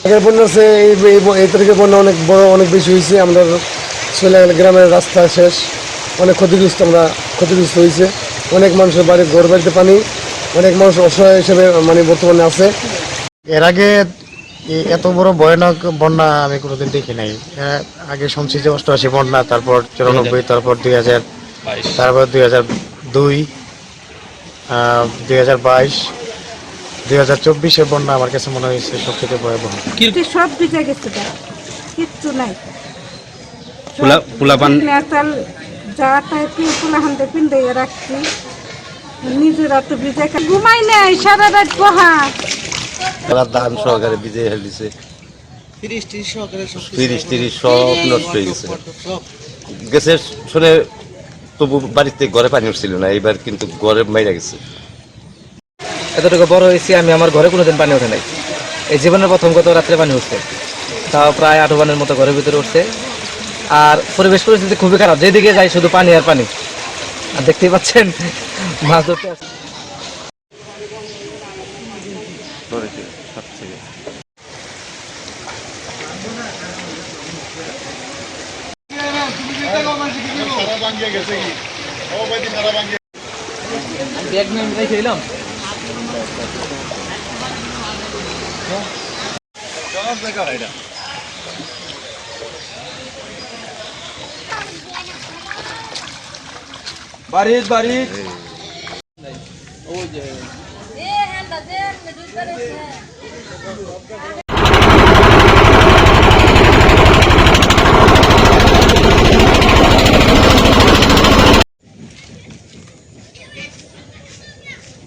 আগের বন্যা আছে এই তারিখের বন্যা অনেক বড়, অনেক বেশি হয়েছে। আমরা চলে গ্রামের রাস্তা শেষ, অনেক ক্ষতিগ্রস্ত হয়েছে। অনেক মানুষের ঘর বাড়িতে পানি, অনেক মানুষ অসহায় হিসেবে মানে বর্তমানে আছে। এর আগে এত বড় ভয়ানক বন্যা আমি কোনোদিন দেখি নাই। আগে শুনছি যে 88 বন্যা, তারপর 94, তারপর 2000, তারপর 2002, 2022, 2024 বন্যা আমার কাছে মনে হয়েছে সবথেকে ভয়াবহ। সব ভিজে গেছে, কিচ্ছু নাই। রাখছি নিজেরা তো ভিজে ঘুমাই নাই, সারা রাত বহা ধান সহকারে ভিজে ফেলিছে, 30 সব নষ্ট হয়ে গেছে। গেছে শুনে তবু বাড়িতে ঘরে পানি উঠছিল না, এইবার কিন্তু ঘরে মাইরা গেছে। এতটুকু বড় হয়েছি আমি, আমার ঘরে কোনোদিন পানি ওঠে নাই। এই জীবনের প্রথম গত রাত্রে পানি উঠছে, তাও প্রায় 8 বানের মতো ঘরের ভিতরে উঠছে। আর পরিবেশ পরিস্থিতি খুবই খারাপ, যেদিকে যাই শুধু পানি আর পানি। আর দেখতেই পাচ্ছেন মাছ ধরতে আসছে। ব্যাগ নিয়ে রেখে এলাম। বাড়ি ওই যে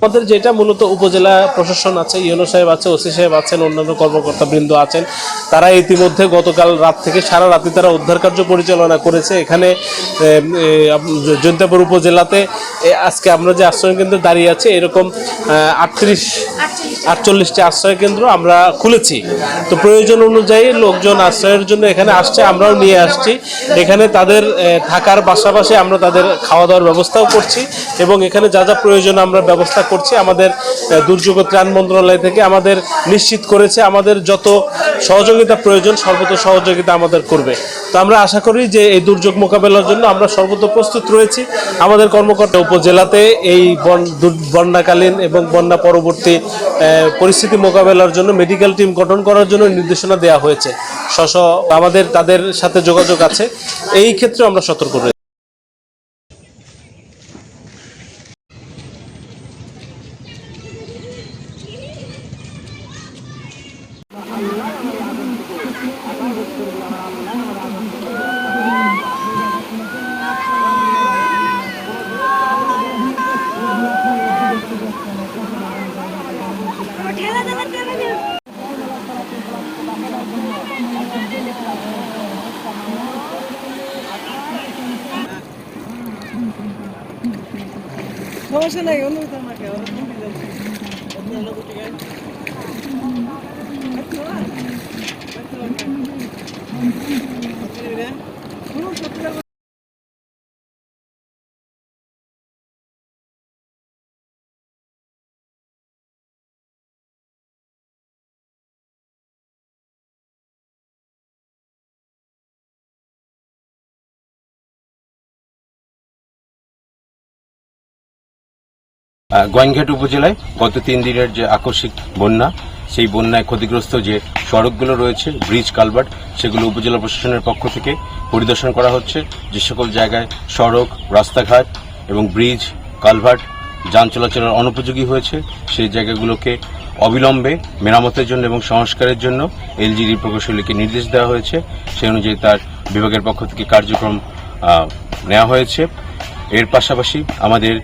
আমাদের যেটা মূলত উপজেলা প্রশাসন আছে, ইউনো সাহেব আছে, ওসি সাহেব আছেন, অন্যান্য কর্মকর্তা বৃন্দ আছেন, তারা ইতিমধ্যে গতকাল রাত থেকে সারা রাতে তারা উদ্ধার কার্য পরিচালনা করেছে। এখানে জৈন্তাপুর উপজেলাতে আজকে আমরা যে আশ্রয় কেন্দ্রে দাঁড়িয়ে আছি, এরকম 48টি আশ্রয় কেন্দ্র আমরা খুলেছি। তো প্রয়োজন অনুযায়ী লোকজন আশ্রয়ের জন্য এখানে আসছে, আমরাও নিয়ে আসছি। এখানে তাদের থাকার পাশাপাশি আমরা তাদের খাওয়া দাওয়ার ব্যবস্থাও করছি এবং এখানে যা যা প্রয়োজন আমরা ব্যবস্থা করছি। আমাদের দুর্যোগ ত্রাণ মন্ত্রণালয় থেকে আমাদের নিশ্চিত করেছে আমাদের যত সহযোগিতা প্রয়োজন সর্বত সহযোগিতা আমাদের করবে। তো আমরা আশা করি যে এই দুর্যোগ মোকাবেলার জন্য আমরা সর্বত প্রস্তুত রয়েছি। আমাদের কর্মকর্তা উপজেলাতে এই বন্যাকালীন এবং বন্যা পরবর্তী পরিস্থিতি মোকাবেলার জন্য মেডিকেল টিম গঠন করার জন্য নির্দেশনা দেওয়া হয়েছে। আমাদের তাদের সাথে যোগাযোগ আছে, এই ক্ষেত্রে আমরা সতর্ক রয়েছি। সমস্যা নাই, অনুমতি আমাকে গোয়াইনঘাট উপজেলায় গত 3 দিনের যে আকস্মিক বন্যা, সেই বন্যায় ক্ষতিগ্রস্ত যে সড়কগুলো রয়েছে, ব্রিজ কালভার্ট, সেগুলো উপজেলা প্রশাসনের পক্ষ থেকে পরিদর্শন করা হচ্ছে। যে সকল জায়গায় সড়ক, রাস্তাঘাট এবং ব্রিজ কালভার্ট যান চলাচলের অনুপযোগী হয়েছে, সেই জায়গাগুলোকে অবিলম্বে মেরামতের জন্য এবং সংস্কারের জন্য এলজিডি প্রকৌশলীকে নির্দেশ দেওয়া হয়েছে। সেই অনুযায়ী তার বিভাগের পক্ষ থেকে কার্যক্রম নেওয়া হয়েছে। এর পাশাপাশি আমাদের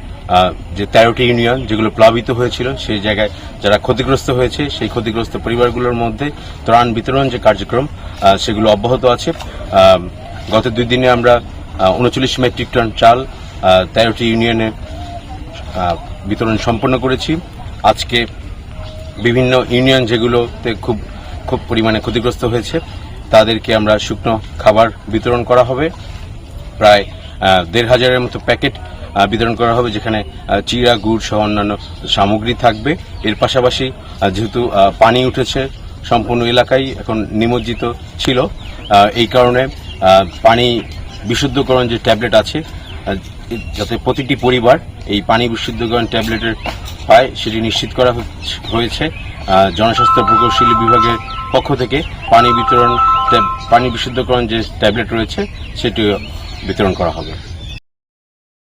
যে 13টি ইউনিয়ন যেগুলো প্লাবিত হয়েছিল সেই জায়গায় যারা ক্ষতিগ্রস্ত হয়েছে সেই ক্ষতিগ্রস্ত পরিবারগুলোর মধ্যে ত্রাণ বিতরণ যে কার্যক্রম সেগুলো অব্যাহত আছে। গত 2 দিনে আমরা 39 মেট্রিক টন চাল 13টি ইউনিয়নে বিতরণ সম্পন্ন করেছি। আজকে বিভিন্ন ইউনিয়ন যেগুলোতে খুব পরিমাণে ক্ষতিগ্রস্ত হয়েছে তাদেরকে আমরা শুকনো খাবার বিতরণ করা হবে। প্রায় 1500-এর মতো প্যাকেট বিতরণ করা হবে, যেখানে চিড়া, গুড় সহ অন্যান্য সামগ্রী থাকবে। এর পাশাপাশি যেহেতু পানি উঠেছে সম্পূর্ণ এলাকায় এখন নিমজ্জিত ছিল, এই কারণে পানি বিশুদ্ধকরণ যে ট্যাবলেট আছে যাতে প্রতিটি পরিবার এই পানি বিশুদ্ধকরণ ট্যাবলেটের পায় সেটি নিশ্চিত করা হয়েছে। জনস্বাস্থ্য প্রকৌশলী বিভাগের পক্ষ থেকে পানি বিশুদ্ধকরণ যে ট্যাবলেট রয়েছে সেটি বিতরণ করা হবে।